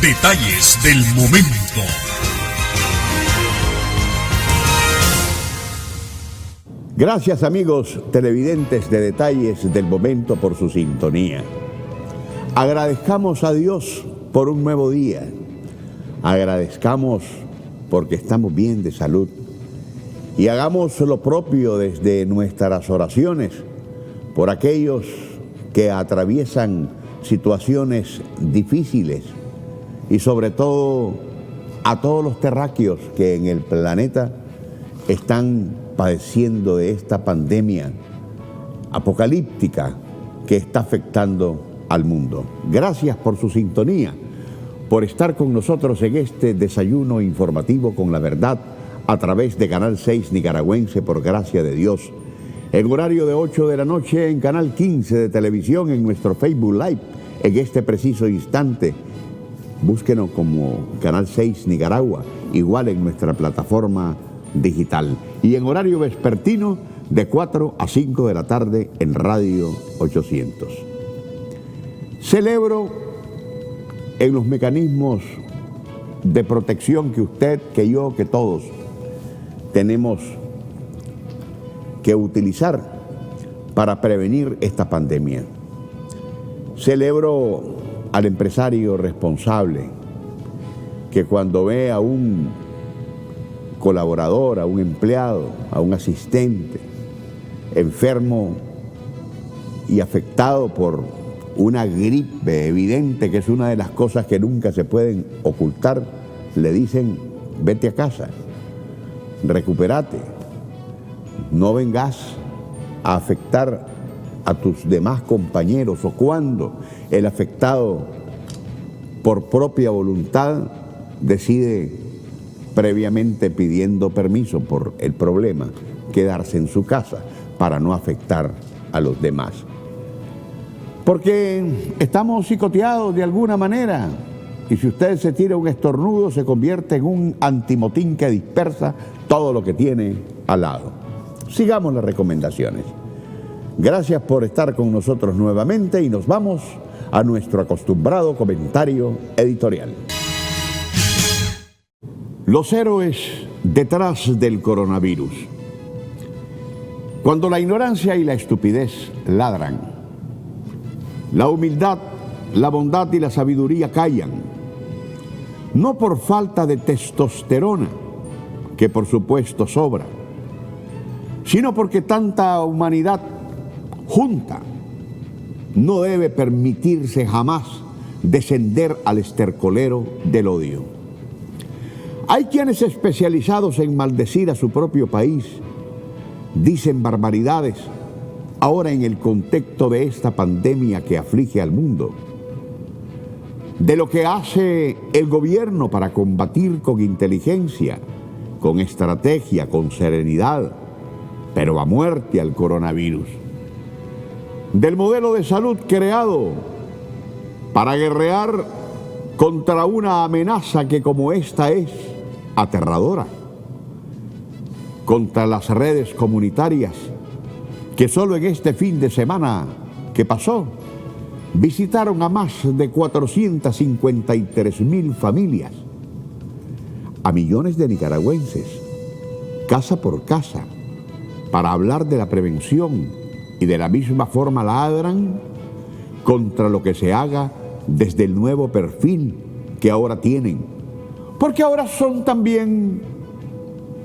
Detalles del momento. Gracias, amigos televidentes de Detalles del Momento, por su sintonía. Agradezcamos a Dios por un nuevo día. Agradezcamos porque estamos bien de salud. Y hagamos lo propio desde nuestras oraciones por aquellos que atraviesan situaciones difíciles y sobre todo a todos los terráqueos que en el planeta están padeciendo de esta pandemia apocalíptica que está afectando al mundo. Gracias por su sintonía, por estar con nosotros en este desayuno informativo con la verdad a través de Canal 6 Nicaragüense, por gracia de Dios. En horario de 8 de la noche en Canal 15 de televisión, en nuestro Facebook Live, en este preciso instante. Búsquenos como Canal 6 Nicaragua, igual en nuestra plataforma digital. Y en horario vespertino de 4 a 5 de la tarde en Radio 800. Celebro en los mecanismos de protección que usted, que yo, que todos tenemos que utilizar para prevenir esta pandemia. Celebro al empresario responsable que cuando ve a un colaborador, a un empleado, a un asistente enfermo y afectado por una gripe evidente, que es una de las cosas que nunca se pueden ocultar, le dicen: vete a casa, recupérate, no vengas a afectar a tus demás compañeros. O cuando el afectado por propia voluntad decide, previamente pidiendo permiso por el problema, quedarse en su casa para no afectar a los demás. Porque estamos psicoteados de alguna manera, y si usted se tira un estornudo se convierte en un antimotín que dispersa todo lo que tiene al lado. Sigamos las recomendaciones. Gracias por estar con nosotros nuevamente y nos vamos a nuestro acostumbrado comentario editorial. Los héroes detrás del coronavirus. Cuando la ignorancia y la estupidez ladran, la humildad, la bondad y la sabiduría callan. No por falta de testosterona, que por supuesto sobra, sino porque tanta humanidad junta no debe permitirse jamás descender al estercolero del odio. Hay quienes, especializados en maldecir a su propio país, dicen barbaridades ahora en el contexto de esta pandemia que aflige al mundo, de lo que hace el gobierno para combatir con inteligencia, con estrategia, con serenidad, pero a muerte al coronavirus, del modelo de salud creado para guerrear contra una amenaza que, como esta, es aterradora, contra las redes comunitarias que solo en este fin de semana que pasó visitaron a más de 453,000 familias, a millones de nicaragüenses, casa por casa, para hablar de la prevención, y de la misma forma ladran contra lo que se haga desde el nuevo perfil que ahora tienen, porque ahora son también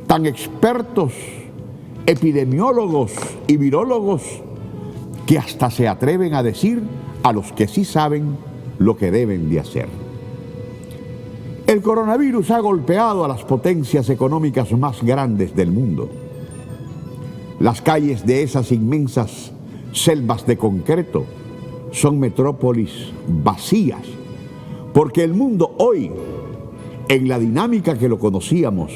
tan expertos epidemiólogos y virólogos que hasta se atreven a decir a los que sí saben lo que deben de hacer. El coronavirus ha golpeado a las potencias económicas más grandes del mundo. Las calles de esas inmensas selvas de concreto son metrópolis vacías, porque el mundo hoy, en la dinámica que lo conocíamos,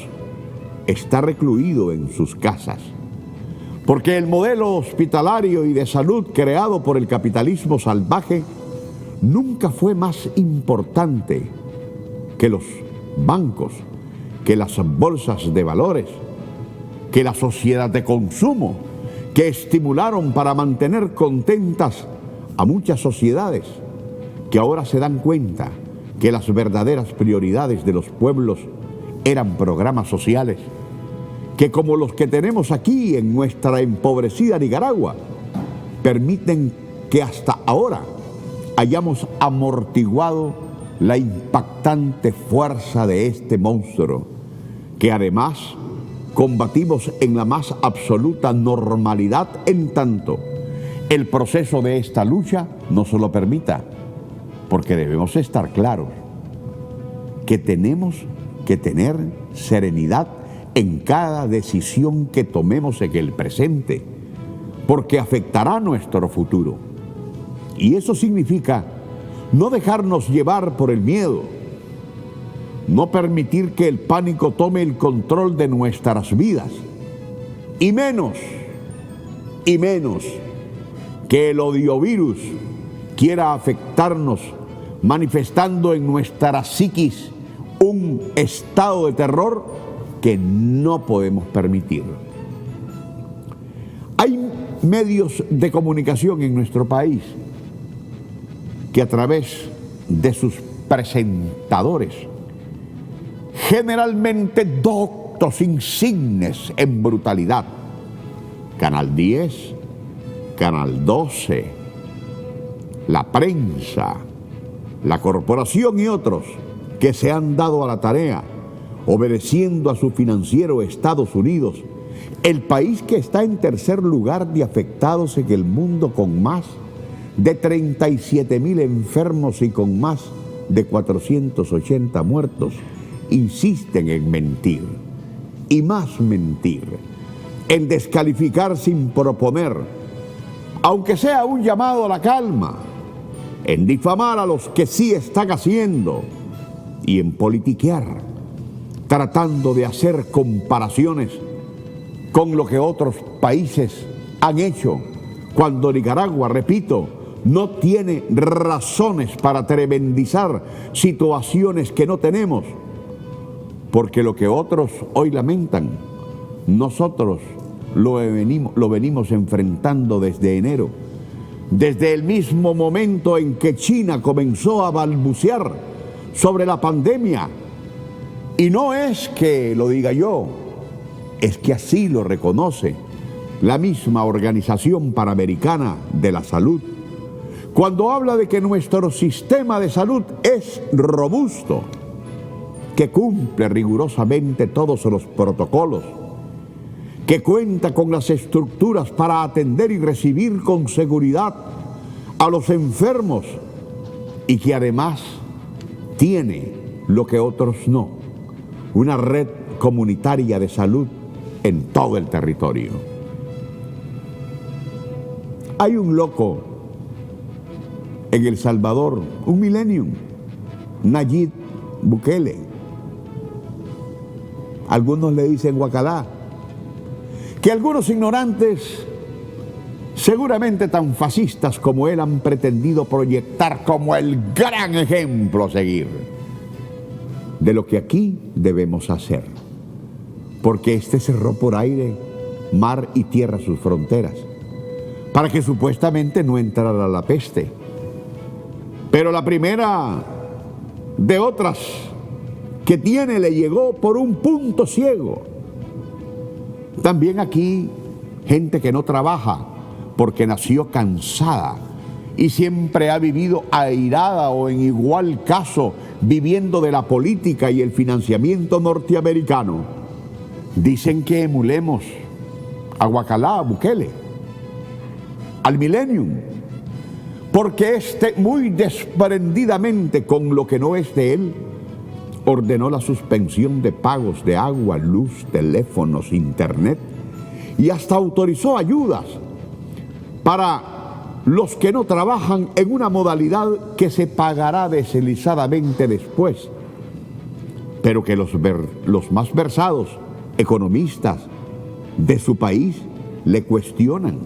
está recluido en sus casas. Porque el modelo hospitalario y de salud creado por el capitalismo salvaje nunca fue más importante que los bancos, que las bolsas de valores, que la sociedad de consumo, que estimularon para mantener contentas a muchas sociedades que ahora se dan cuenta que las verdaderas prioridades de los pueblos eran programas sociales, que como los que tenemos aquí en nuestra empobrecida Nicaragua, permiten que hasta ahora hayamos amortiguado la impactante fuerza de este monstruo, que además combatimos en la más absoluta normalidad, en tanto el proceso de esta lucha nos lo permita, porque debemos estar claros que tenemos que tener serenidad en cada decisión que tomemos en el presente, porque afectará nuestro futuro. Y eso significa no dejarnos llevar por el miedo, no permitir que el pánico tome el control de nuestras vidas, y menos que el odiovirus quiera afectarnos, manifestando en nuestra psiquis un estado de terror que no podemos permitir. Hay medios de comunicación en nuestro país que a través de sus presentadores, generalmente doctos insignes en brutalidad, Canal 10, Canal 12, la prensa, la corporación y otros que se han dado a la tarea, obedeciendo a su financiero Estados Unidos, el país que está en tercer lugar de afectados en el mundo, con más de 37,000 enfermos y con más de 480 muertos, insisten en mentir, y más mentir, en descalificar sin proponer, aunque sea un llamado a la calma, en difamar a los que sí están haciendo, y en politiquear, tratando de hacer comparaciones con lo que otros países han hecho, cuando Nicaragua, repito, no tiene razones para tremendizar situaciones que no tenemos, porque lo que otros hoy lamentan, nosotros lo venimos enfrentando desde enero, desde el mismo momento en que China comenzó a balbucear sobre la pandemia. Y no es que lo diga yo, es que así lo reconoce la misma Organización Panamericana de la Salud, cuando habla de que nuestro sistema de salud es robusto, que cumple rigurosamente todos los protocolos, que cuenta con las estructuras para atender y recibir con seguridad a los enfermos, y que además tiene lo que otros no, una red comunitaria de salud en todo el territorio. Hay un loco en El Salvador, un millennium, Nayib Bukele. Algunos le dicen Guacalá, que algunos ignorantes, seguramente tan fascistas como él, han pretendido proyectar como el gran ejemplo a seguir de lo que aquí debemos hacer, porque este cerró por aire, mar y tierra sus fronteras, para que supuestamente no entrara la peste. Pero la primera de otras que tiene le llegó por un punto ciego. También aquí, gente que no trabaja porque nació cansada y siempre ha vivido airada o en igual caso viviendo de la política y el financiamiento norteamericano. Dicen que emulemos a Guacalá, a Bukele, al Millennium, porque este muy desprendidamente con lo que no es de él, ordenó la suspensión de pagos de agua, luz, teléfonos, internet, y hasta autorizó ayudas para los que no trabajan en una modalidad que se pagará deslizadamente después, pero que los más versados economistas de su país le cuestionan,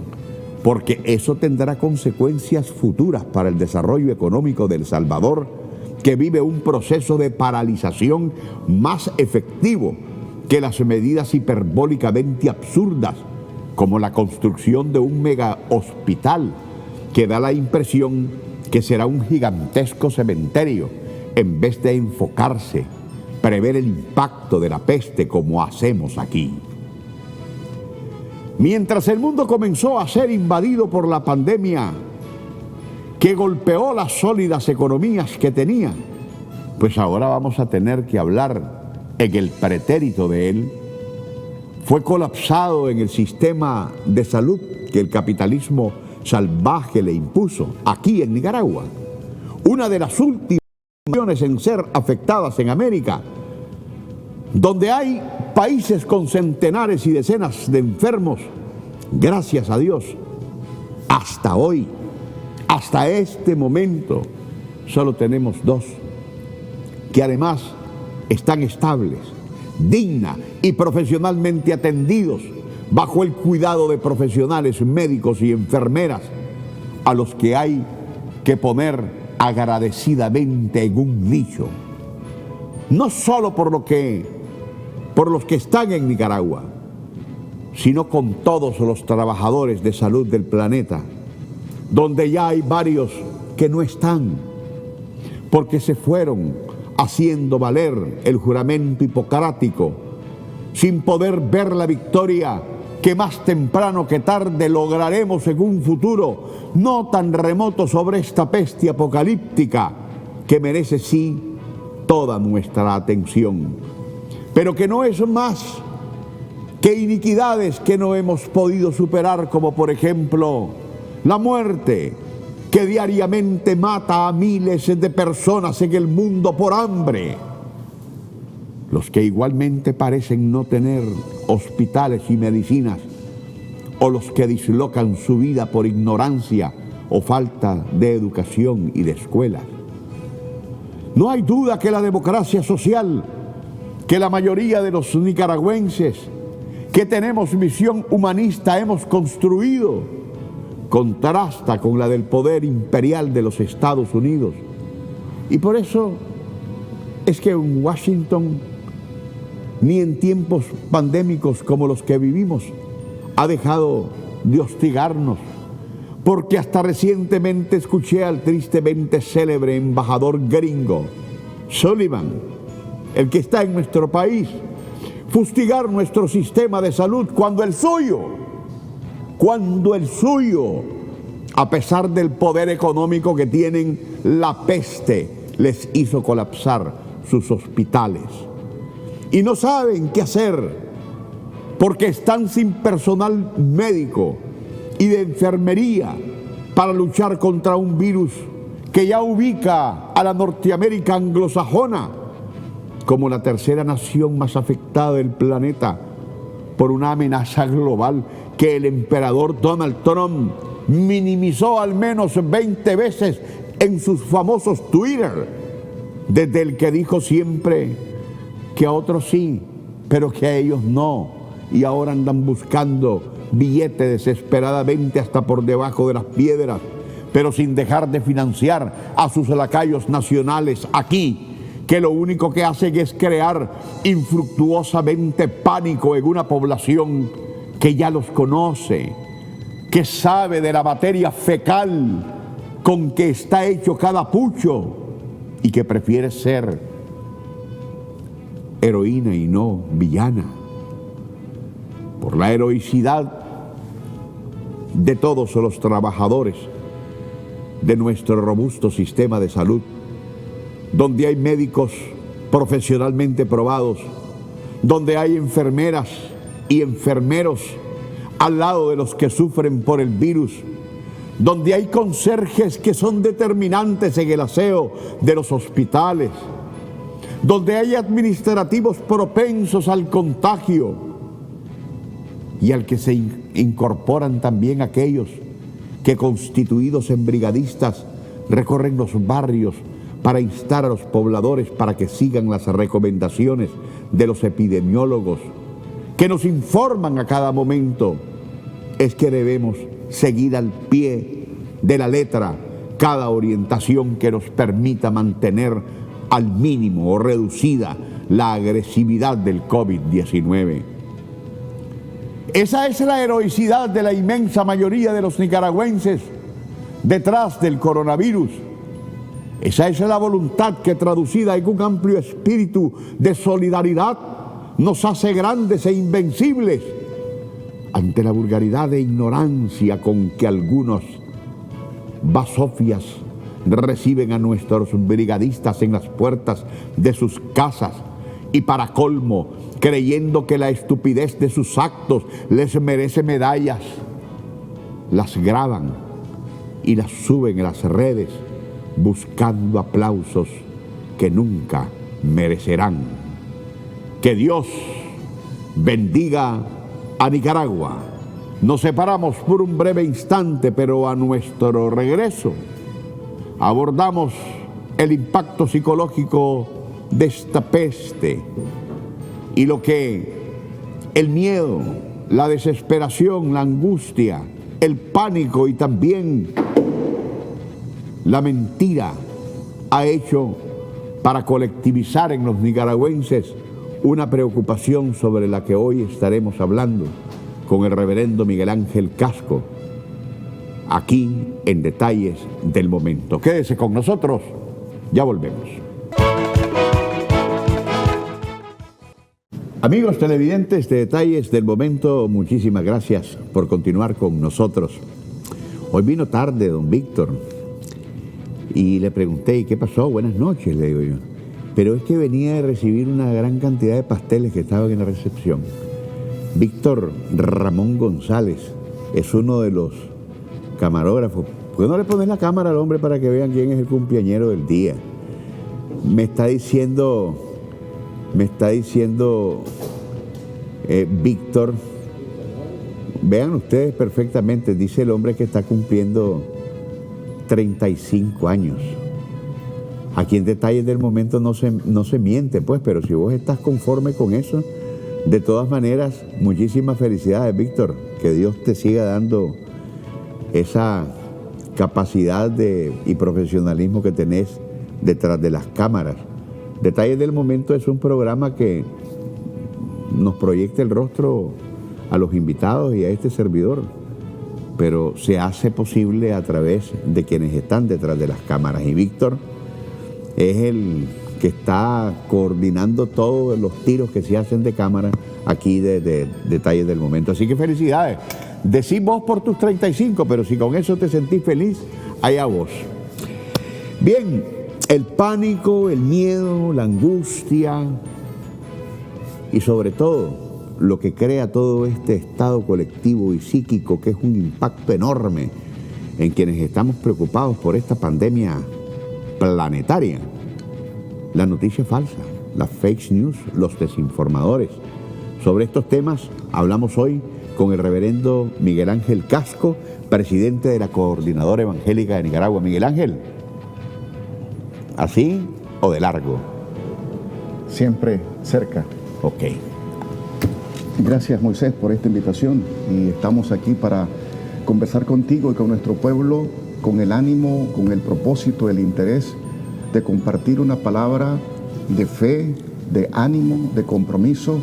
porque eso tendrá consecuencias futuras para el desarrollo económico de El Salvador, que vive un proceso de paralización más efectivo que las medidas hiperbólicamente absurdas, como la construcción de un mega hospital, que da la impresión que será un gigantesco cementerio en vez de enfocarse, prever el impacto de la peste como hacemos aquí. Mientras el mundo comenzó a ser invadido por la pandemia que golpeó las sólidas economías que tenía, pues ahora vamos a tener que hablar en el pretérito de él. Fue colapsado en el sistema de salud que el capitalismo salvaje le impuso aquí en Nicaragua, una de las últimas naciones en ser afectadas en América, donde hay países con centenares y decenas de enfermos. Gracias a Dios, hasta hoy, hasta este momento, solo tenemos 2, que además están estables, digna y profesionalmente atendidos bajo el cuidado de profesionales médicos y enfermeras, a los que hay que poner agradecidamente en un nicho, no solo por los que están en Nicaragua, sino con todos los trabajadores de salud del planeta, donde ya hay varios que no están, porque se fueron haciendo valer el juramento hipocrático, sin poder ver la victoria que más temprano que tarde lograremos en un futuro no tan remoto sobre esta peste apocalíptica que merece sí toda nuestra atención, pero que no es más que iniquidades que no hemos podido superar, como por ejemplo la muerte que diariamente mata a miles de personas en el mundo por hambre, los que igualmente parecen no tener hospitales y medicinas, o los que dislocan su vida por ignorancia o falta de educación y de escuelas. No hay duda que la democracia social, que la mayoría de los nicaragüenses que tenemos misión humanista hemos construido, contrasta con la del poder imperial de los Estados Unidos. Y por eso es que en Washington, ni en tiempos pandémicos como los que vivimos, ha dejado de hostigarnos, porque hasta recientemente escuché al tristemente célebre embajador gringo, Sullivan, el que está en nuestro país, fustigar nuestro sistema de salud cuando el suyo, a pesar del poder económico que tienen, la peste les hizo colapsar sus hospitales. Y no saben qué hacer, porque están sin personal médico y de enfermería para luchar contra un virus que ya ubica a la Norteamérica anglosajona como la tercera nación más afectada del planeta por una amenaza global que el emperador Donald Trump minimizó al menos 20 veces en sus famosos Twitter, desde el que dijo siempre que a otros sí, pero que a ellos no, y ahora andan buscando billetes desesperadamente hasta por debajo de las piedras, pero sin dejar de financiar a sus lacayos nacionales aquí, que lo único que hacen es crear infructuosamente pánico en una población que ya los conoce, que sabe de la materia fecal con que está hecho cada pucho y que prefiere ser heroína y no villana. Por la heroicidad de todos los trabajadores de nuestro robusto sistema de salud, donde hay médicos profesionalmente probados, donde hay enfermeras y enfermeros al lado de los que sufren por el virus, donde hay conserjes que son determinantes en el aseo de los hospitales, donde hay administrativos propensos al contagio y al que se incorporan también aquellos que, constituidos en brigadistas, recorren los barrios para instar a los pobladores para que sigan las recomendaciones de los epidemiólogos que nos informan a cada momento. Es que debemos seguir al pie de la letra cada orientación que nos permita mantener al mínimo o reducida la agresividad del COVID-19. Esa es la heroicidad de la inmensa mayoría de los nicaragüenses detrás del coronavirus. Esa es la voluntad que, traducida en un amplio espíritu de solidaridad, nos hace grandes e invencibles ante la vulgaridad e ignorancia con que algunos basofias reciben a nuestros brigadistas en las puertas de sus casas y, para colmo, creyendo que la estupidez de sus actos les merece medallas, las graban y las suben a las redes buscando aplausos que nunca merecerán. Que Dios bendiga a Nicaragua. Nos separamos por un breve instante, pero a nuestro regreso abordamos el impacto psicológico de esta peste y lo que el miedo, la desesperación, la angustia, el pánico y también la mentira ha hecho para colectivizar en los nicaragüenses una preocupación sobre la que hoy estaremos hablando con el reverendo Miguel Ángel Casco, aquí en Detalles del Momento. Quédese con nosotros, ya volvemos. Amigos televidentes de Detalles del Momento, muchísimas gracias por continuar con nosotros. Hoy vino tarde don Víctor y le pregunté, ¿y qué pasó? Buenas noches, le digo yo. Pero es que venía de recibir una gran cantidad de pasteles que estaban en la recepción. Víctor Ramón González es uno de los camarógrafos. ¿Por qué no le pones la cámara al hombre para que vean quién es el cumpleañero del día? Me está diciendo Víctor, vean ustedes perfectamente, dice el hombre que está cumpliendo 35 años. Aquí en Detalles del Momento no se miente, pues, pero si vos estás conforme con eso, de todas maneras, muchísimas felicidades, Víctor. Que Dios te siga dando esa capacidad y profesionalismo que tenés detrás de las cámaras. Detalles del Momento es un programa que nos proyecta el rostro a los invitados y a este servidor, pero se hace posible a través de quienes están detrás de las cámaras. Y Víctor es el que está coordinando todos los tiros que se hacen de cámara aquí de Detalles del Momento. Así que felicidades. Decís vos por tus 35, pero si con eso te sentís feliz, allá vos. Bien, el pánico, el miedo, la angustia y sobre todo lo que crea todo este estado colectivo y psíquico, que es un impacto enorme en quienes estamos preocupados por esta pandemia planetaria. La noticia falsa, las fake news, los desinformadores. Sobre estos temas hablamos hoy con el reverendo Miguel Ángel Casco, presidente de la Coordinadora Evangélica de Nicaragua. Miguel Ángel, ¿así o de largo? Siempre cerca. Ok. Gracias, Moisés, por esta invitación, y estamos aquí para conversar contigo y con nuestro pueblo con el ánimo, con el propósito, el interés de compartir una palabra de fe, de ánimo, de compromiso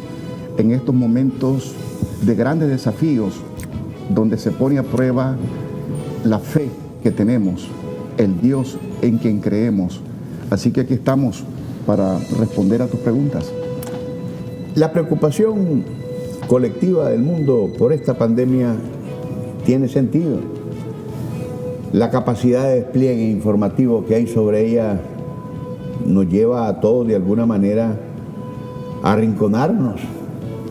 en estos momentos de grandes desafíos donde se pone a prueba la fe que tenemos, el Dios en quien creemos. Así que aquí estamos para responder a tus preguntas. La preocupación colectiva del mundo por esta pandemia tiene sentido. La capacidad de despliegue informativo que hay sobre ella nos lleva a todos de alguna manera a arrinconarnos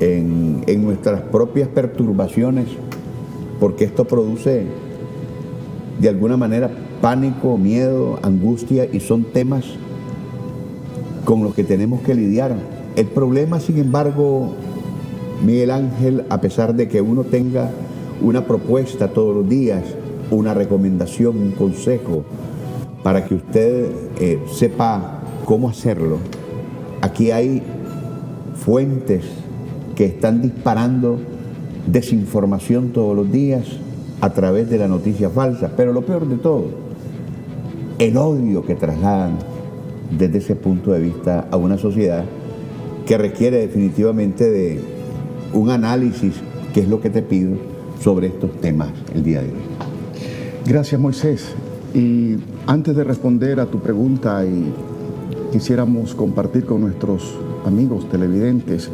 en nuestras propias perturbaciones, porque esto produce de alguna manera pánico, miedo, angustia, y son temas con los que tenemos que lidiar. El problema, sin embargo, Miguel Ángel, a pesar de que uno tenga una propuesta todos los días, una recomendación, un consejo, para que usted sepa cómo hacerlo, aquí hay fuentes que están disparando desinformación todos los días a través de la noticia falsa. Pero lo peor de todo, el odio que trasladan desde ese punto de vista a una sociedad que requiere definitivamente de un análisis, que es lo que te pido, sobre estos temas el día de hoy. Gracias, Moisés. Y antes de responder a tu pregunta, y quisiéramos compartir con nuestros amigos televidentes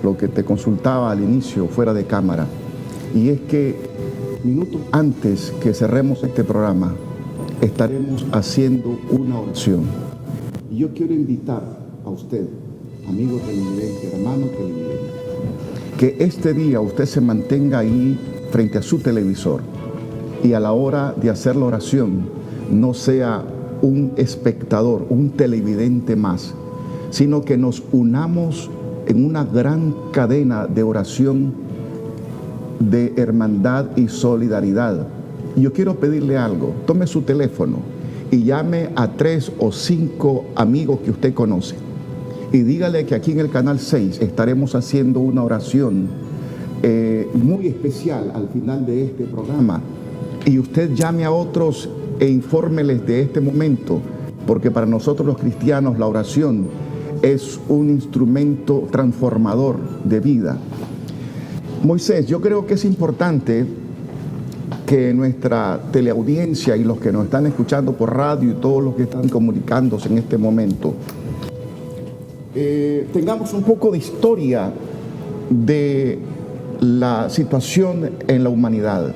lo que te consultaba al inicio, fuera de cámara. Y es que minutos antes que cerremos este programa, estaremos haciendo una oración. Y yo quiero invitar a usted, amigo televidente, hermano televidente, que este día usted se mantenga ahí frente a su televisor y a la hora de hacer la oración no sea un espectador, un televidente más, sino que nos unamos en una gran cadena de oración, de hermandad y solidaridad. Y yo quiero pedirle algo: tome su teléfono y llame a 3 o 5 amigos que usted conoce y dígale que aquí en el Canal 6 estaremos haciendo una oración muy especial al final de este programa, y usted llame a otros e infórmeles de este momento, porque para nosotros los cristianos la oración es un instrumento transformador de vida. Moisés, yo creo que es importante que nuestra teleaudiencia y los que nos están escuchando por radio y todos los que están comunicándose en este momento, tengamos un poco de historia de la situación en la humanidad.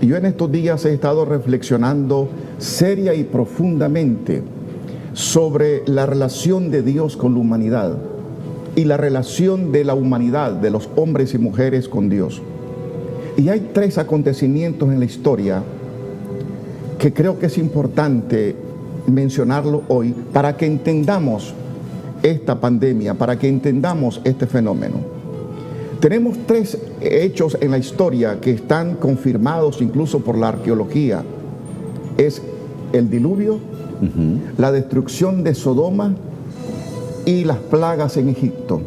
Y yo en estos días he estado reflexionando seria y profundamente sobre la relación de Dios con la humanidad y la relación de la humanidad, de los hombres y mujeres con Dios. Y hay 3 acontecimientos en la historia que creo que es importante mencionarlo hoy para que entendamos esta pandemia, para que entendamos este fenómeno. Tenemos 3 hechos en la historia que están confirmados incluso por la arqueología. Es el diluvio, la destrucción de Sodoma y las plagas en Egipto.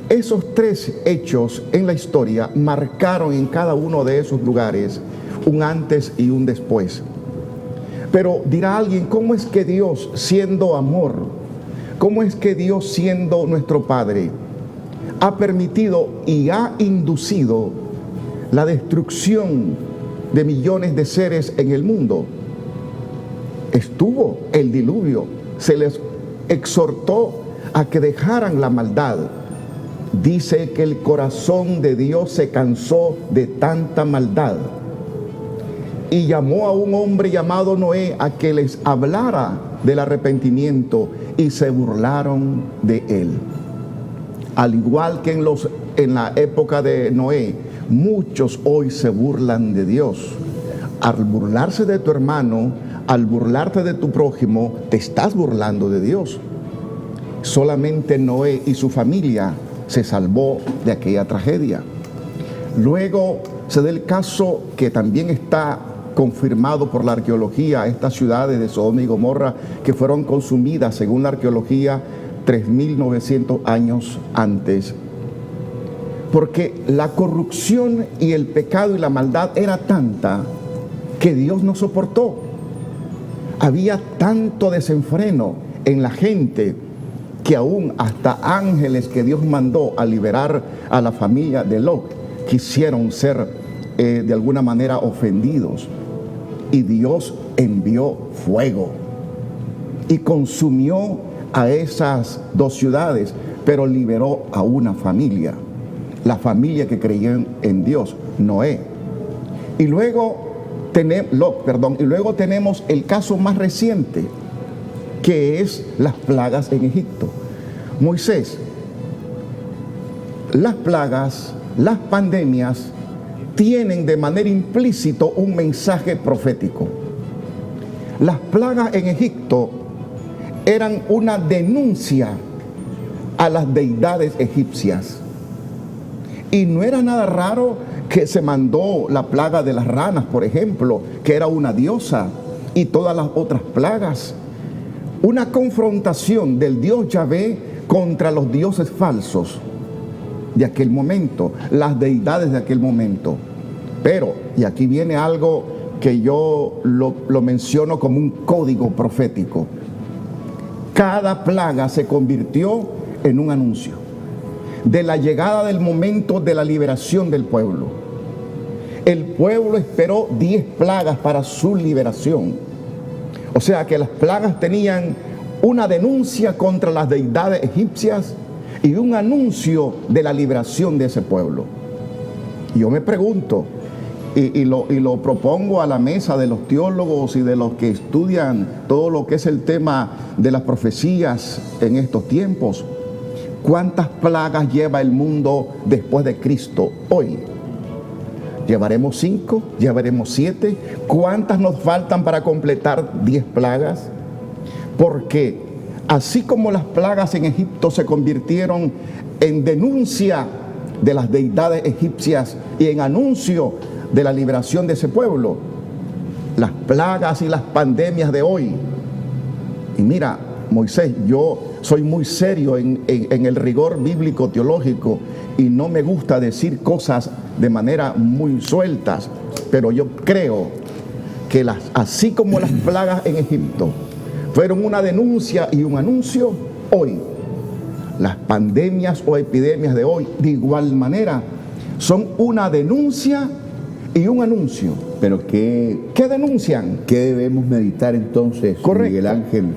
Esos 3 hechos en la historia marcaron en cada uno de esos lugares un antes y un después. Pero dirá alguien, ¿cómo es que Dios, siendo amor, cómo es que Dios, siendo nuestro Padre, ha permitido y ha inducido la destrucción de millones de seres en el mundo? Estuvo el diluvio, se les exhortó a que dejaran la maldad. Dice que el corazón de Dios se cansó de tanta maldad y llamó a un hombre llamado Noé a que les hablara del arrepentimiento, y se burlaron de él. Al igual que en la época de Noé, muchos hoy se burlan de Dios. Al burlarse de tu hermano, al burlarte de tu prójimo, te estás burlando de Dios. Solamente Noé y su familia se salvó de aquella tragedia. Luego se da el caso que también está confirmado por la arqueología, estas ciudades de Sodoma y Gomorra que fueron consumidas, según la arqueología, 3.900 años antes. Porque la corrupción y el pecado y la maldad era tanta que Dios no soportó. Había tanto desenfreno en la gente que aún hasta ángeles que Dios mandó a liberar a la familia de Lot quisieron ser de alguna manera ofendidos. Y Dios envió fuego y consumió a esas 2 ciudades, pero liberó a una familia, la familia que creyó en Dios, Noé. Y luego tenemos el caso más reciente, que es las plagas en Egipto. Moisés, las plagas, las pandemias tienen de manera implícita un mensaje profético. Las plagas en Egipto eran una denuncia a las deidades egipcias. Y no era nada raro que se mandó la plaga de las ranas, por ejemplo, que era una diosa, y todas las otras plagas. Una confrontación del Dios Yahvé contra los dioses falsos de aquel momento, las deidades de aquel momento. Pero, y aquí viene algo que yo lo menciono como un código profético. Cada plaga se convirtió en un anuncio de la llegada del momento de la liberación del pueblo. El pueblo esperó 10 plagas para su liberación. O sea que las plagas tenían una denuncia contra las deidades egipcias y un anuncio de la liberación de ese pueblo. Y yo me pregunto, y lo propongo a la mesa de los teólogos y de los que estudian todo lo que es el tema de las profecías en estos tiempos, ¿cuántas plagas lleva el mundo después de Cristo hoy? ¿Llevaremos 5? ¿Llevaremos 7? ¿Cuántas nos faltan para completar 10 plagas? Porque así como las plagas en Egipto se convirtieron en denuncia de las deidades egipcias y en anuncio de la liberación de ese pueblo, las plagas y las pandemias de hoy. Y mira, Moisés, yo soy muy serio en el rigor bíblico teológico y no me gusta decir cosas de manera muy sueltas, pero yo creo que así como las plagas en Egipto fueron una denuncia y un anuncio, hoy las pandemias o epidemias de hoy de igual manera son una denuncia y un anuncio. Pero ¿qué denuncian? ¿Qué debemos meditar entonces, Correcto, Miguel Ángel,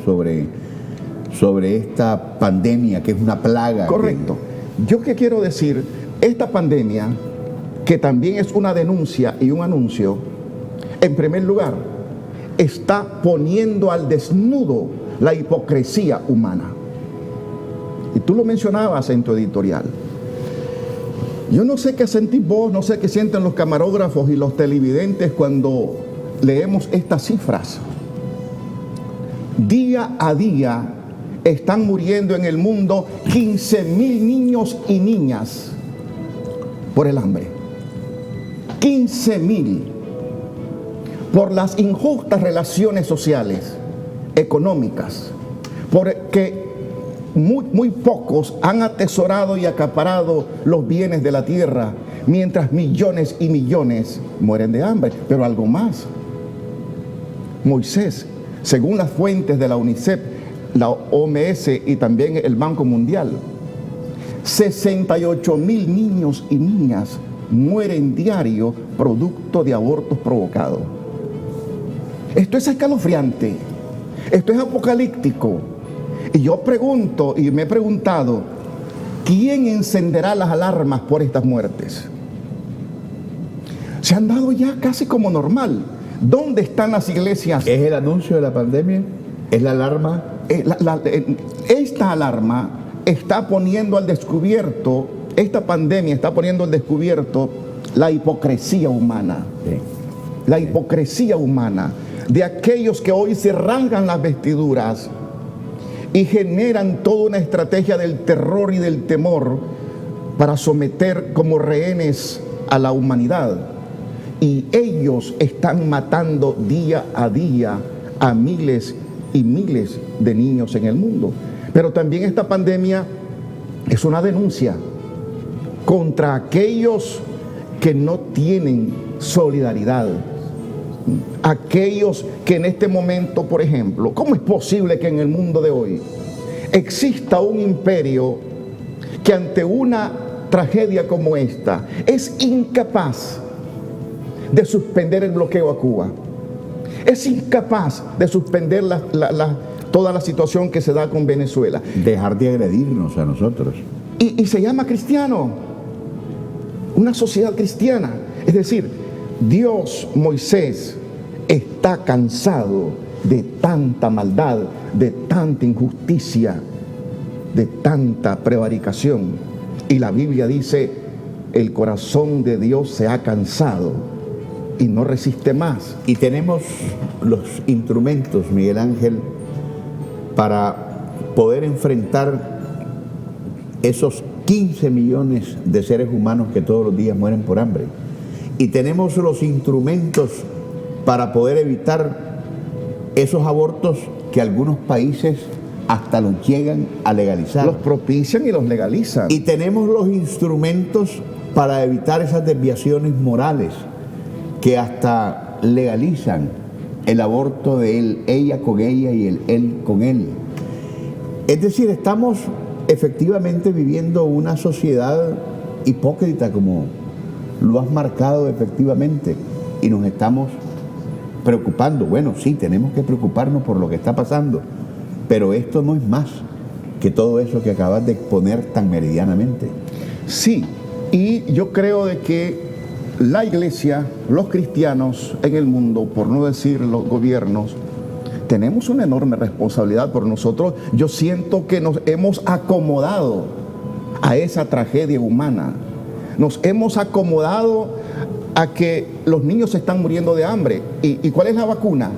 sobre esta pandemia que es una plaga? Correcto. Yo qué quiero decir, esta pandemia, que también es una denuncia y un anuncio, en primer lugar, está poniendo al desnudo la hipocresía humana. Y tú lo mencionabas en tu editorial. Yo no sé qué sentís vos, no sé qué sienten los camarógrafos y los televidentes cuando leemos estas cifras. Día a día están muriendo en el mundo 15,000 niños y niñas por el hambre. 15,000 por las injustas relaciones sociales, económicas, porque muy pocos han atesorado y acaparado los bienes de la tierra, mientras millones y millones mueren de hambre. Pero algo más, Moisés, según las fuentes de la UNICEF, la OMS y también el Banco Mundial, 68,000 niños y niñas mueren diario producto de abortos provocados. Esto es escalofriante, esto es apocalíptico. Y yo pregunto, y me he preguntado, ¿quién encenderá las alarmas por estas muertes? Se han dado ya casi como normal. ¿Dónde están las iglesias? ¿Es el anuncio de la pandemia? ¿Es la alarma? Esta alarma está poniendo al descubierto, esta pandemia está poniendo al descubierto la hipocresía humana. Sí. La hipocresía humana de aquellos que hoy se rasgan las vestiduras y generan toda una estrategia del terror y del temor para someter como rehenes a la humanidad. Y ellos están matando día a día a miles y miles de niños en el mundo. Pero también esta pandemia es una denuncia contra aquellos que no tienen solidaridad. Aquellos que en este momento, por ejemplo, ¿cómo es posible que en el mundo de hoy exista un imperio que ante una tragedia como esta es incapaz de suspender el bloqueo a Cuba? Es incapaz de suspender toda la situación que se da con Venezuela. Dejar de agredirnos a nosotros. Y se llama cristiano, una sociedad cristiana. Es decir, Dios, Moisés, está cansado de tanta maldad, de tanta injusticia, de tanta prevaricación. Y la Biblia dice, el corazón de Dios se ha cansado y no resiste más. Y tenemos los instrumentos, Miguel Ángel, para poder enfrentar esos 15 millones de seres humanos que todos los días mueren por hambre. Y tenemos los instrumentos para poder evitar esos abortos que algunos países hasta los llegan a legalizar. Los propician y los legalizan. Y tenemos los instrumentos para evitar esas desviaciones morales que hasta legalizan el aborto de ella con ella y él con él. Es decir, estamos efectivamente viviendo una sociedad hipócrita, como lo has marcado efectivamente, y nos estamos preocupando. Bueno, sí, tenemos que preocuparnos por lo que está pasando, pero esto no es más que todo eso que acabas de exponer tan meridianamente. Sí, y yo creo de que la iglesia, los cristianos en el mundo, por no decir los gobiernos, tenemos una enorme responsabilidad por nosotros. Yo siento que nos hemos acomodado a esa tragedia humana. Nos hemos acomodado a que los niños se están muriendo de hambre. ¿Y cuál es la vacuna?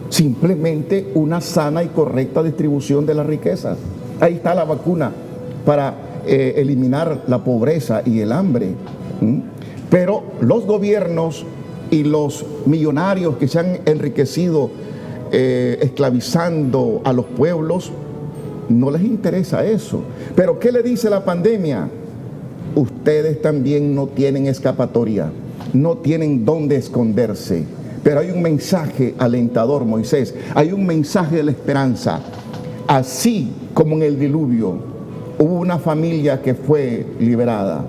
Simplemente una sana y correcta distribución de las riquezas. Ahí está la vacuna para eliminar la pobreza y el hambre. Pero los gobiernos y los millonarios que se han enriquecido esclavizando a los pueblos, no les interesa eso. Pero ¿qué le dice la pandemia? Ustedes también no tienen escapatoria, no tienen dónde esconderse. Pero hay un mensaje alentador, Moisés, hay un mensaje de la esperanza. Así como en el diluvio hubo una familia que fue liberada,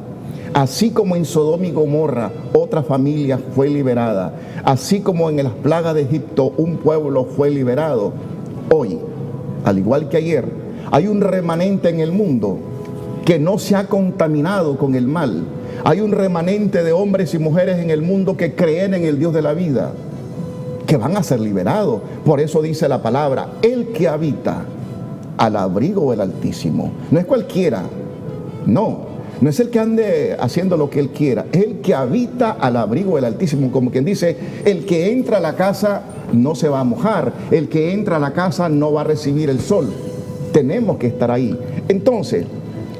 así como en Sodoma y Gomorra otra familia fue liberada, así como en las plagas de Egipto un pueblo fue liberado, hoy, al igual que ayer, hay un remanente en el mundo que no se ha contaminado con el mal. Hay un remanente de hombres y mujeres en el mundo que creen en el Dios de la vida, que van a ser liberados. Por eso dice la palabra, el que habita al abrigo del Altísimo. No es cualquiera, no es el que ande haciendo lo que él quiera, es el que habita al abrigo del Altísimo, como quien dice, el que entra a la casa no se va a mojar, el que entra a la casa no va a recibir el sol. Tenemos que estar ahí. Entonces,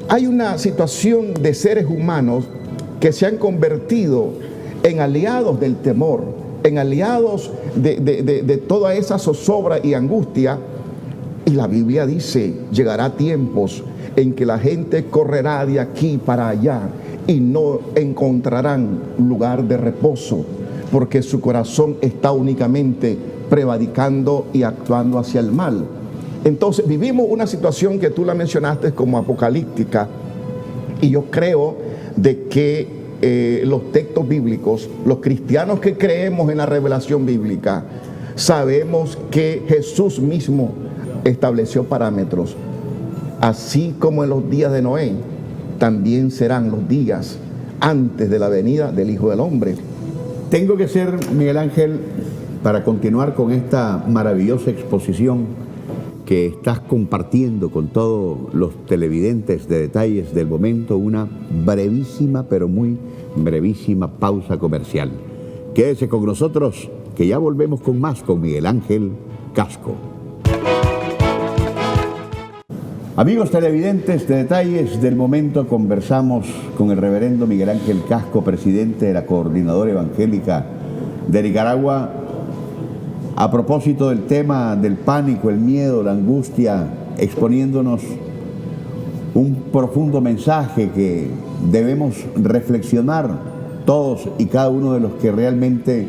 hay una situación de seres humanos que se han convertido en aliados del temor, en aliados de toda esa zozobra y angustia. Y la Biblia dice, llegará tiempos en que la gente correrá de aquí para allá y no encontrarán lugar de reposo, porque su corazón está únicamente prevaricando y actuando hacia el mal. Entonces vivimos una situación que tú la mencionaste como apocalíptica, y yo creo de que los textos bíblicos, los cristianos que creemos en la revelación bíblica, sabemos que Jesús mismo estableció parámetros. Así como en los días de Noé, también serán los días antes de la venida del Hijo del Hombre. Tengo que ser, Miguel Ángel, para continuar con esta maravillosa exposición que estás compartiendo con todos los televidentes de Detalles del Momento, una brevísima, pero muy brevísima pausa comercial. Quédese con nosotros, que ya volvemos con más con Miguel Ángel Casco. Amigos televidentes de Detalles del Momento, conversamos con el reverendo Miguel Ángel Casco, presidente de la Coordinadora Evangélica de Nicaragua, a propósito del tema del pánico, el miedo, la angustia, exponiéndonos un profundo mensaje que debemos reflexionar todos y cada uno de los que realmente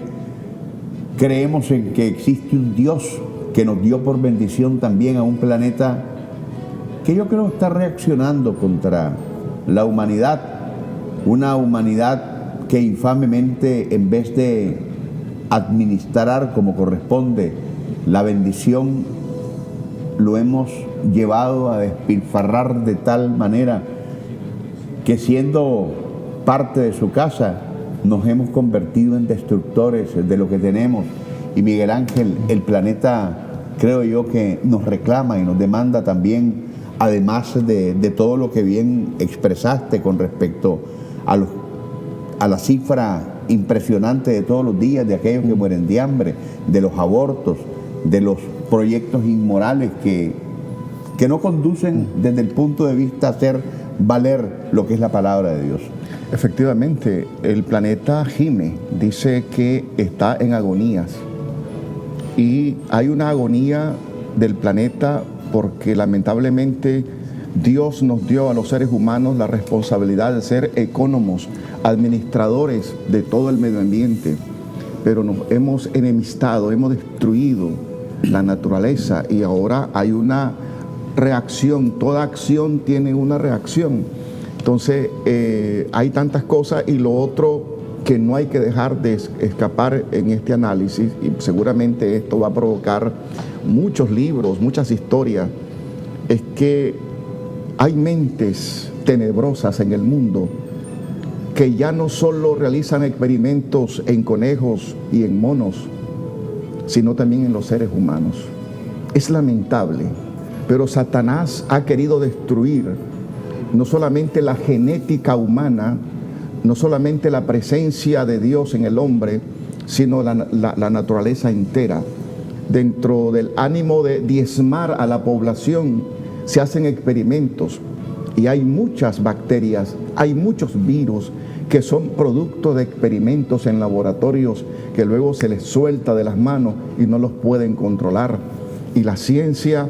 creemos en que existe un Dios que nos dio por bendición también a un planeta que yo creo está reaccionando contra la humanidad, una humanidad que infamemente, en vez de administrar como corresponde la bendición, lo hemos llevado a despilfarrar de tal manera que, siendo parte de su casa, nos hemos convertido en destructores de lo que tenemos. Y Miguel Ángel, el planeta, creo yo que nos reclama y nos demanda también, además de todo lo que bien expresaste con respecto a la cifra impresionante de todos los días de aquellos que mueren de hambre, de los abortos, de los proyectos inmorales que no conducen desde el punto de vista a hacer valer lo que es la palabra de Dios. Efectivamente, el planeta gime, dice que está en agonías, y hay una agonía del planeta porque lamentablemente Dios nos dio a los seres humanos la responsabilidad de ser ecónomos, administradores de todo el medio ambiente, pero nos hemos enemistado, hemos destruido la naturaleza, y ahora hay una reacción. Toda acción tiene una reacción. Entonces hay tantas cosas, y lo otro que no hay que dejar de escapar en este análisis, y seguramente esto va a provocar muchos libros, muchas historias, es que hay mentes tenebrosas en el mundo que ya no solo realizan experimentos en conejos y en monos, sino también en los seres humanos. Es lamentable, pero Satanás ha querido destruir no solamente la genética humana, no solamente la presencia de Dios en el hombre, sino la naturaleza entera. Dentro del ánimo de diezmar a la población, se hacen experimentos y hay muchas bacterias, hay muchos virus que son producto de experimentos en laboratorios que luego se les suelta de las manos y no los pueden controlar. Y la ciencia,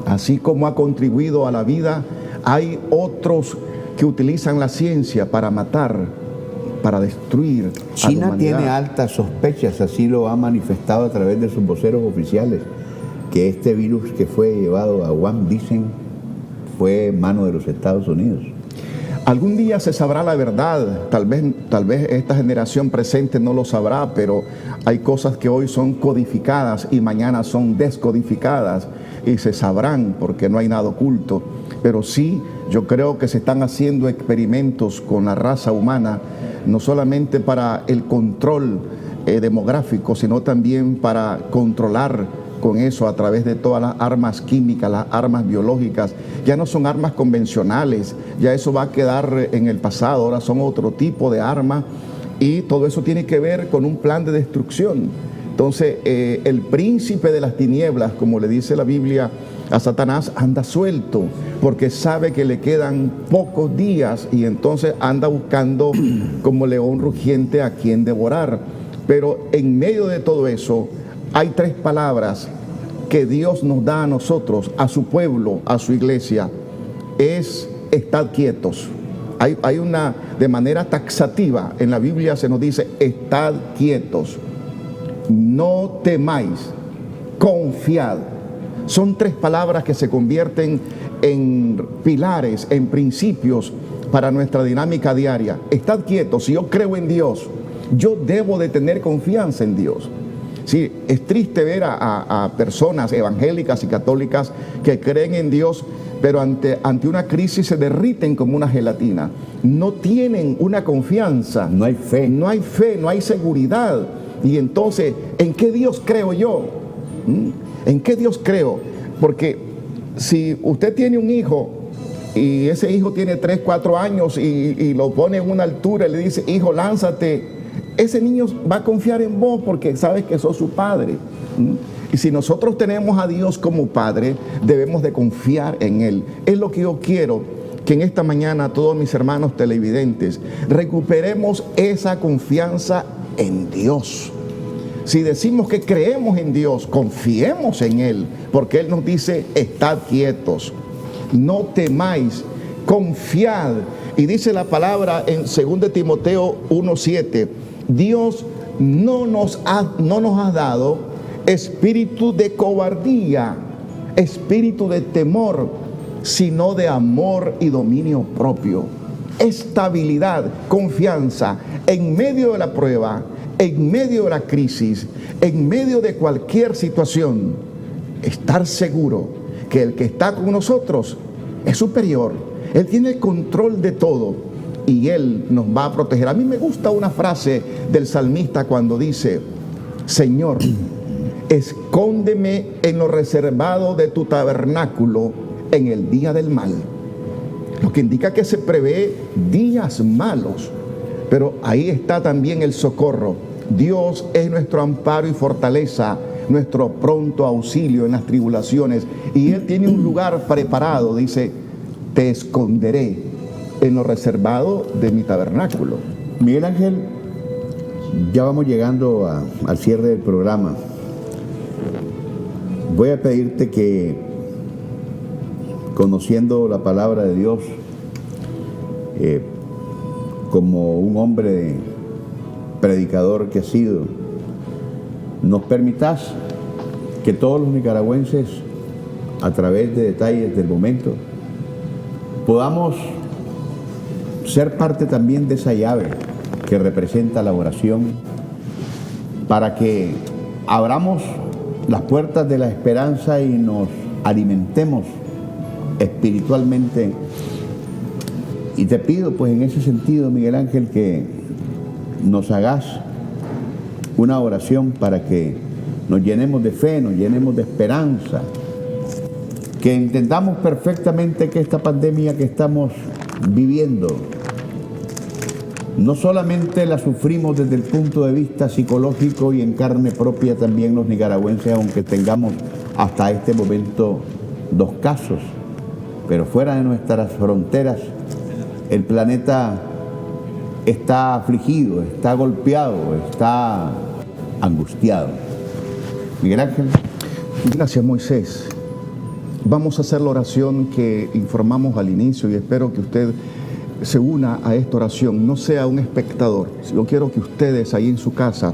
así como ha contribuido a la vida, hay otros que utilizan la ciencia para matar, para destruir a la China humanidad. tiene altas sospechas, así lo ha manifestado a través de sus voceros oficiales, que este virus que fue llevado a Wuhan, dicen, fue mano de los Estados Unidos. Algún día se sabrá la verdad, tal vez esta generación presente no lo sabrá, pero hay cosas que hoy son codificadas y mañana son descodificadas y se sabrán porque no hay nada oculto. Pero sí, yo creo que se están haciendo experimentos con la raza humana, no solamente para el control demográfico, sino también para controlar con eso a través de todas las armas químicas, las armas biológicas. Ya no son armas convencionales, ya eso va a quedar en el pasado, ahora son otro tipo de armas y todo eso tiene que ver con un plan de destrucción. Entonces, el príncipe de las tinieblas, como le dice la Biblia a Satanás, anda suelto porque sabe que le quedan pocos días y entonces anda buscando como león rugiente a quien devorar. Pero en medio de todo eso, hay tres palabras que Dios nos da a nosotros, a su pueblo, a su iglesia. Es estad quietos. Hay una, de manera taxativa, en la Biblia se nos dice, estad quietos. No temáis, confiad. Son tres palabras que se convierten en pilares, en principios para nuestra dinámica diaria. Estad quietos. Si yo creo en Dios, yo debo de tener confianza en Dios. Sí, es triste ver a personas evangélicas y católicas que creen en Dios, pero ante una crisis se derriten como una gelatina. No tienen una confianza. No hay fe. No hay fe, no hay seguridad. Y entonces, ¿en qué Dios creo yo? ¿En qué Dios creo? Porque si usted tiene un hijo y ese hijo tiene 3, 4 años y lo pone en una altura y le dice, hijo, lánzate, ese niño va a confiar en vos porque sabes que sos su padre. Y si nosotros tenemos a Dios como Padre, debemos de confiar en Él. Es lo que yo quiero, que en esta mañana todos mis hermanos televidentes recuperemos esa confianza en Dios. Si decimos que creemos en Dios, confiemos en Él, porque Él nos dice, estad quietos, no temáis, confiad. Y dice la palabra en 2 Timoteo 1:7, Dios no nos ha dado espíritu de cobardía, espíritu de temor, sino de amor y dominio propio. Estabilidad, confianza en medio de la prueba, en medio de la crisis, en medio de cualquier situación. Estar seguro que el que está con nosotros es superior. Él tiene el control de todo y Él nos va a proteger. A mí me gusta una frase del salmista cuando dice, Señor, escóndeme en lo reservado de tu tabernáculo en el día del mal. Lo que indica que se prevé días malos, pero ahí está también el socorro. Dios es nuestro amparo y fortaleza, nuestro pronto auxilio en las tribulaciones, y Él tiene un lugar preparado. Dice, te esconderé en lo reservado de mi tabernáculo. Miguel Ángel, ya vamos llegando al cierre del programa. Voy a pedirte que, conociendo la palabra de Dios, como un hombre predicador que has sido, nos permitas que todos los nicaragüenses, a través de detalles del momento, podamos ser parte también de esa llave que representa la oración, para que abramos las puertas de la esperanza y nos alimentemos espiritualmente. Y te pido, pues, en ese sentido, Miguel Ángel, que nos hagas una oración para que nos llenemos de fe, nos llenemos de esperanza, que entendamos perfectamente que esta pandemia que estamos viviendo no solamente la sufrimos desde el punto de vista psicológico y en carne propia también los nicaragüenses, aunque tengamos hasta este momento 2 casos, pero fuera de nuestras fronteras el planeta está afligido, está golpeado, está angustiado. Miguel Ángel. Gracias, Moisés. Vamos a hacer la oración que informamos al inicio y espero que usted se una a esta oración, no sea un espectador. Yo quiero que ustedes ahí en su casa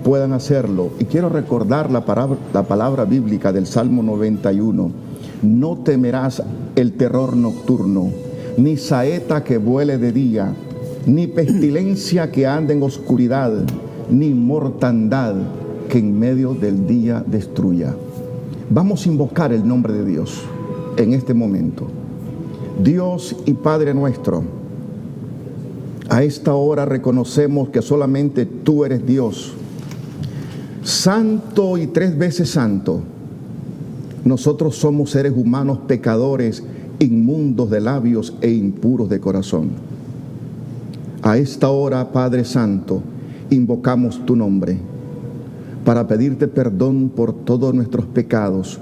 puedan hacerlo. Y quiero recordar la palabra bíblica del Salmo 91. No temerás el terror nocturno, ni saeta que vuele de día, ni pestilencia que ande en oscuridad, ni mortandad que en medio del día destruya. Vamos a invocar el nombre de Dios en este momento. Dios y Padre nuestro, a esta hora reconocemos que solamente tú eres Dios, santo y 3 veces santo. Nosotros somos seres humanos pecadores, inmundos de labios e impuros de corazón. A esta hora, Padre Santo, invocamos tu nombre para pedirte perdón por todos nuestros pecados,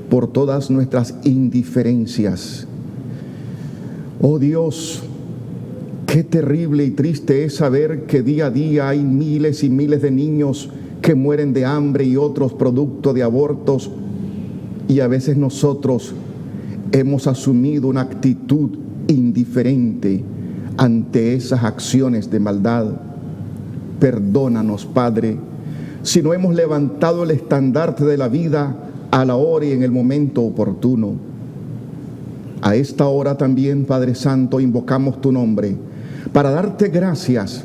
por todas nuestras indiferencias. Oh Dios, qué terrible y triste es saber que día a día hay miles y miles de niños que mueren de hambre y otros producto de abortos, y a veces nosotros hemos asumido una actitud indiferente ante esas acciones de maldad. Perdónanos, Padre, si no hemos levantado el estandarte de la vida a la hora y en el momento oportuno. A esta hora también, Padre Santo, invocamos tu nombre para darte gracias,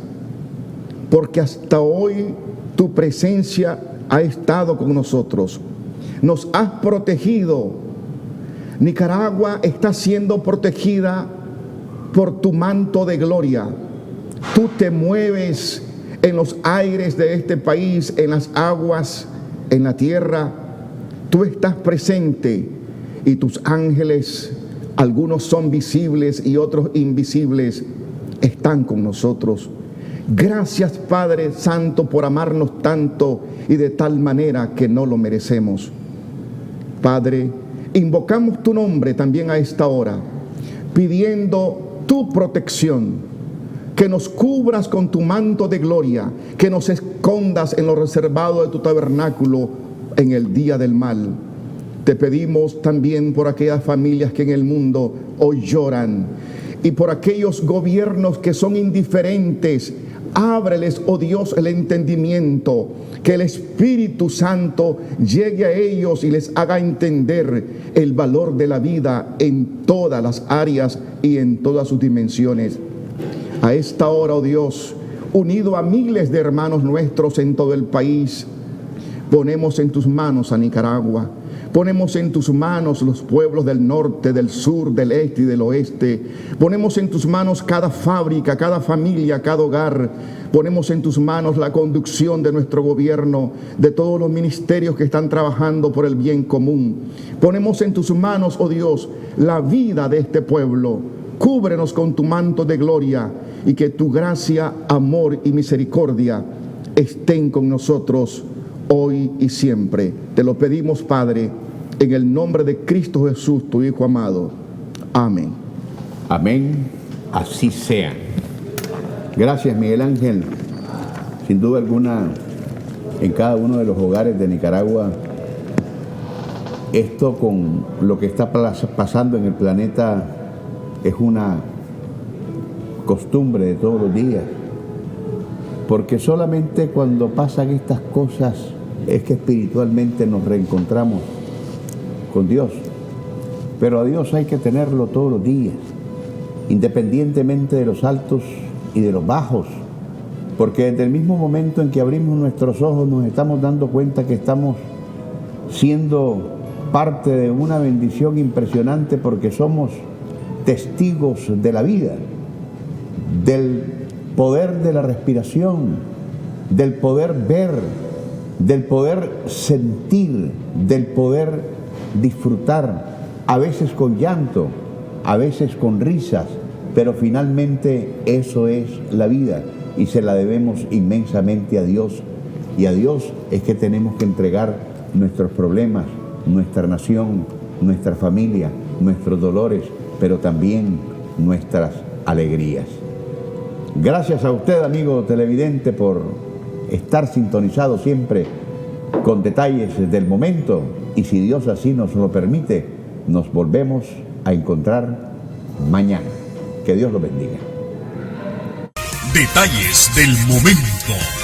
porque hasta hoy tu presencia ha estado con nosotros. Nos has protegido. Nicaragua está siendo protegida por tu manto de gloria. Tú te mueves en los aires de este país, en las aguas, en la tierra. Tú estás presente y tus ángeles, algunos son visibles y otros invisibles, están con nosotros. Gracias, Padre Santo, por amarnos tanto y de tal manera que no lo merecemos. Padre, invocamos tu nombre también a esta hora, pidiendo tu protección, que nos cubras con tu manto de gloria, que nos escondas en lo reservado de tu tabernáculo en el día del mal. Te pedimos también por aquellas familias que en el mundo hoy lloran y por aquellos gobiernos que son indiferentes. Ábreles, oh Dios, el entendimiento, que el Espíritu Santo llegue a ellos y les haga entender el valor de la vida en todas las áreas y en todas sus dimensiones. A esta hora, oh Dios, unido a miles de hermanos nuestros en todo el país, ponemos en tus manos a Nicaragua. Ponemos en tus manos los pueblos del norte, del sur, del este y del oeste. Ponemos en tus manos cada fábrica, cada familia, cada hogar. Ponemos en tus manos la conducción de nuestro gobierno, de todos los ministerios que están trabajando por el bien común. Ponemos en tus manos, oh Dios, la vida de este pueblo. Cúbrenos con tu manto de gloria y que tu gracia, amor y misericordia estén con nosotros hoy y siempre. Te lo pedimos, Padre, en el nombre de Cristo Jesús, tu Hijo amado. Amén. Amén. Así sea. Gracias, Miguel Ángel. Sin duda alguna, en cada uno de los hogares de Nicaragua, esto con lo que está pasando en el planeta es una costumbre de todos los días. Porque solamente cuando pasan estas cosas es que espiritualmente nos reencontramos con Dios. Pero a Dios hay que tenerlo todos los días, independientemente de los altos y de los bajos, porque desde el mismo momento en que abrimos nuestros ojos nos estamos dando cuenta que estamos siendo parte de una bendición impresionante, porque somos testigos de la vida, del poder de la respiración, del poder ver, del poder sentir, del poder disfrutar, a veces con llanto, a veces con risas, pero finalmente eso es la vida y se la debemos inmensamente a Dios. Y a Dios es que tenemos que entregar nuestros problemas, nuestra nación, nuestra familia, nuestros dolores, pero también nuestras alegrías. Gracias a usted, amigo televidente, por estar sintonizado siempre con Detalles del Momento, y si Dios así nos lo permite, nos volvemos a encontrar mañana. Que Dios lo bendiga. Detalles del Momento.